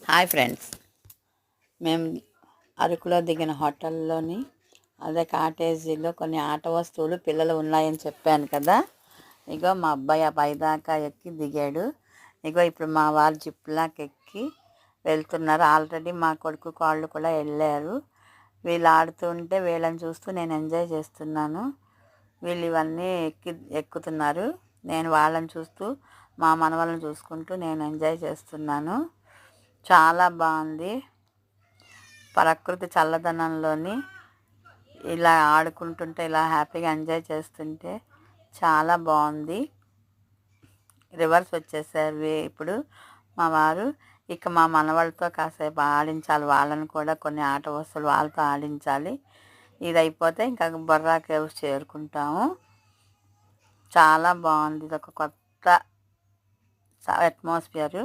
Hi friends, మేము అరకులో దిగిన హోటల్లోని అదే కాటేజీలో కొన్ని ఆట వస్తువులు పిల్లలు ఉన్నాయని చెప్పాను కదా. ఇగో మా అబ్బాయి ఆ పైదాకా ఎక్కి దిగాడు. ఇగో ఇప్పుడు మా వారు జిప్లాక్ ఎక్కి వెళ్తున్నారు. ఆల్రెడీ మా కొడుకు కాళ్ళు కూడా వెళ్ళారు. వీళ్ళు ఆడుతుంటే వీళ్ళని చూస్తూ నేను ఎంజాయ్ చేస్తున్నాను. వీళ్ళు ఇవన్నీ ఎక్కుతున్నారు. నేను వాళ్ళని చూస్తూ మా మనవలను చూసుకుంటూ నేను ఎంజాయ్ చేస్తున్నాను. చాలా బాగుంది. ప్రకృతి చల్లదనంలోని ఇలా ఆడుకుంటుంటే, ఇలా హ్యాపీగా ఎంజాయ్ చేస్తుంటే చాలా బాగుంది. రివర్స్ వచ్చేసారు ఇప్పుడు మా వారు. ఇక మా మనవాళ్ళతో కాసేపు ఆడించాలి. వాళ్ళని కూడా కొన్ని ఆట వస్తువులు వాళ్ళతో ఆడించాలి. ఇది అయిపోతే ఇంకా బొర్రా కేవ్స్ చేరుకుంటాము. చాలా బాగుంది. ఇది ఒక కొత్త అట్మాస్ఫియరు.